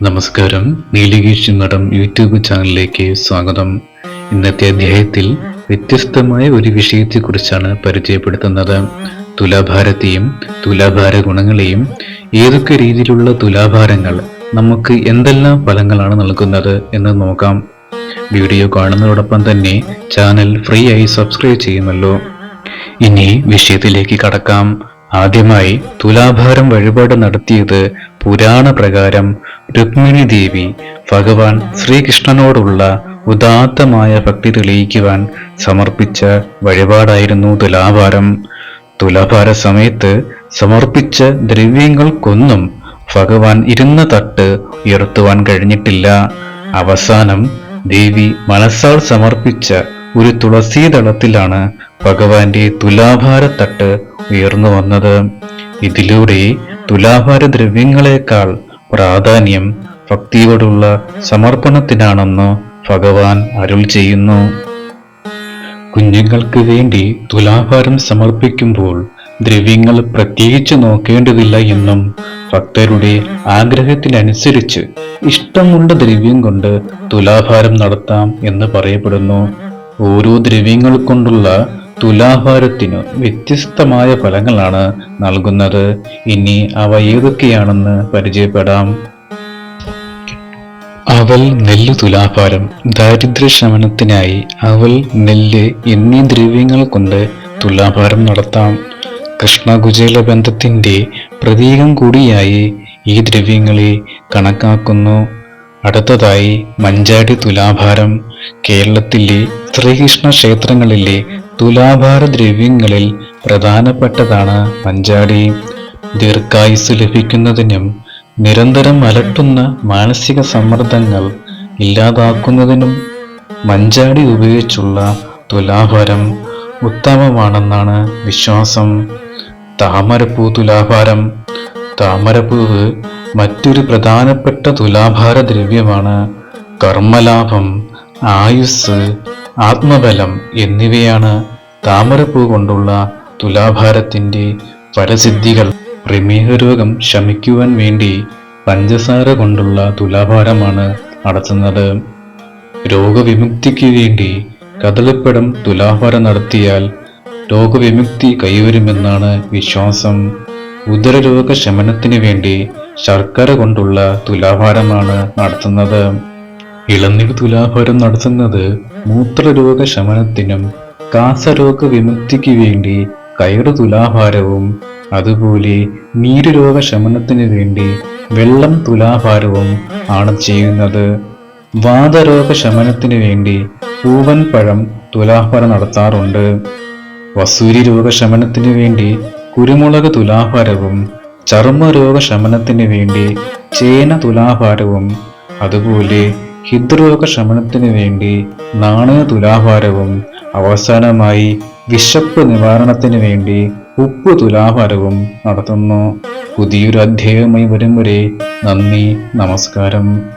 നമസ്കാരം. നീലഗീഷ് നടം യൂട്യൂബ് ചാനലിലേക്ക് സ്വാഗതം. ഇന്നത്തെ അധ്യായത്തിൽ വ്യത്യസ്തമായ ഒരു വിഷയത്തെക്കുറിച്ചാണ് പരിചയപ്പെടുത്തുന്നത്. തുലാഭാരത്തെയും തുലാഭാര ഗുണങ്ങളെയും ഏതൊക്കെ രീതിയിലുള്ള തുലാഭാരങ്ങൾ നമുക്ക് എന്തെല്ലാം ഫലങ്ങളാണ് നൽകുന്നത് എന്ന് നോക്കാം. വീഡിയോ കാണുന്നതോടൊപ്പം തന്നെ ചാനൽ ഫ്രീ ആയി സബ്സ്ക്രൈബ് ചെയ്യുമല്ലോ. ഇനി വിഷയത്തിലേക്ക് കടക്കാം. ആദ്യമായി തുലാഭാരം വഴിപാട് നടത്തിയത് പുരാണ പ്രകാരം രുക്മിണി ദേവി ഭഗവാൻ ശ്രീകൃഷ്ണനോടുള്ള ഉദാത്തമായ ഭക്തി തെളിയിക്കുവാൻ സമർപ്പിച്ച വഴിപാടായിരുന്നു തുലാഭാരം. തുലാഭാര സമയത്ത് സമർപ്പിച്ച ദ്രവ്യങ്ങൾക്കൊന്നും ഭഗവാൻ ഇരുന്ന തട്ട് ഉയർത്തുവാൻ കഴിഞ്ഞിട്ടില്ല. അവസാനം ദേവി മനസ്സാൽ സമർപ്പിച്ച ഒരു തുളസീദളത്തിലാണ് ഭഗവാന്റെ തുലാഭാരത്തട്ട് ഉയർന്നു വന്നത്. ഇതിലൂടെ തുലാഭാര ദ്രവ്യങ്ങളെക്കാൾ പ്രാധാന്യം ഭക്തിയോടുള്ള സമർപ്പണത്തിനാണെന്ന് ഭഗവാൻ അരുൾ ചെയ്യുന്നു. കുഞ്ഞുങ്ങൾക്ക് വേണ്ടി തുലാഭാരം സമർപ്പിക്കുമ്പോൾ ദ്രവ്യങ്ങൾ പ്രത്യേകിച്ച് നോക്കേണ്ടതില്ല എന്നും ഭക്തരുടെ ആഗ്രഹത്തിനനുസരിച്ച് ഇഷ്ടമുള്ള ദ്രവ്യം കൊണ്ട് തുലാഭാരം നടത്താം എന്ന് പറയപ്പെടുന്നു. ഓരോ ദ്രവ്യങ്ങൾ കൊണ്ടുള്ള തുലാഭാരത്തിനു വ്യത്യസ്തമായ ഫലങ്ങളാണ് നൽകുന്നത്. ഇനി അവ ഏതൊക്കെയാണെന്ന് പരിചയപ്പെടാം. അവൽ നെല്ല് തുലാഭാരം. ദാരിദ്ര്യശമനത്തിനായി അവൽ, നെല്ല് എന്നീ ദ്രവ്യങ്ങൾ കൊണ്ട് തുലാഭാരം നടത്താം. കൃഷ്ണകുചേല ബന്ധത്തിന്റെ പ്രതീകം കൂടിയായി ഈ ദ്രവ്യങ്ങളെ കണക്കാക്കുന്നു. അടുത്തതായി മഞ്ചാടി തുലാഭാരം. കേരളത്തിലെ ശ്രീകൃഷ്ണ ക്ഷേത്രങ്ങളിലെ തുലാഭാര ദ്രവ്യങ്ങളിൽ പ്രധാനപ്പെട്ടതാണ് മഞ്ചാടി. ദീർഘായുസ് ലഭിക്കുന്നതിനും നിരന്തരം അലട്ടുന്ന മാനസിക സമ്മർദ്ദങ്ങൾ ഇല്ലാതാക്കുന്നതിനും മഞ്ചാടി ഉപയോഗിച്ചുള്ള തുലാഭാരം ഉത്തമമാണെന്നാണ് വിശ്വാസം. താമരപ്പൂ തുലാഭാരം. താമരപ്പൂവ് മറ്റൊരു പ്രധാനപ്പെട്ട തുലാഭാര ദ്രവ്യമാണ്. കർമ്മലാഭം, ആയുസ്, ആത്മബലം എന്നിവയാണ് താമരപ്പൂ കൊണ്ടുള്ള തുലാഭാരത്തിന്റെ ഫലസിദ്ധികൾ. പ്രമേഹ രോഗം ശമിക്കുവാൻ വേണ്ടി പഞ്ചസാര കൊണ്ടുള്ള തുലാഭാരമാണ് നടത്തുന്നത്. രോഗവിമുക്തിക്ക് വേണ്ടി കദളിപ്പഴം തുലാഭാരം നടത്തിയാൽ രോഗവിമുക്തി കൈവരുമെന്നാണ് വിശ്വാസം. ഉദരരോഗ ശമനത്തിന് വേണ്ടി ശർക്കര കൊണ്ടുള്ള തുലാഭാരമാണ് നടത്തുന്നത്. ഇളനീർ തുലാഭാരം നടത്തുന്നത് മൂത്രരോഗ ശമനത്തിനും കാസരോഗ വിമുക്തിക്ക് വേണ്ടി കയറ് തുലാഭാരവും, അതുപോലെ നീരുരോഗ ശമനത്തിന് വേണ്ടി വെള്ളം തുലാഭാരവും ആണ് ചെയ്യുന്നത്. വാതരോഗ ശമനത്തിന് വേണ്ടി പൂവൻ പഴം തുലാഭാരം നടത്താറുണ്ട്. വസൂരി രോഗശമനത്തിന് വേണ്ടി കുരുമുളക് തുലാഭാരവും, ചർമ്മരോഗ ശമനത്തിന് വേണ്ടി ചേന തുലാഭാരവും, അതുപോലെ ഹൃദ്രോഗ ശമനത്തിന് വേണ്ടി നാണയ തുലാഭാരവും, അവസാനമായി വിശപ്പ് നിവാരണത്തിന് വേണ്ടി ഉപ്പ് തുലാഭാരവും നടത്തുന്നു. പുതിയൊരു അധ്യായവുമായി വരും വരെ നന്ദി, നമസ്കാരം.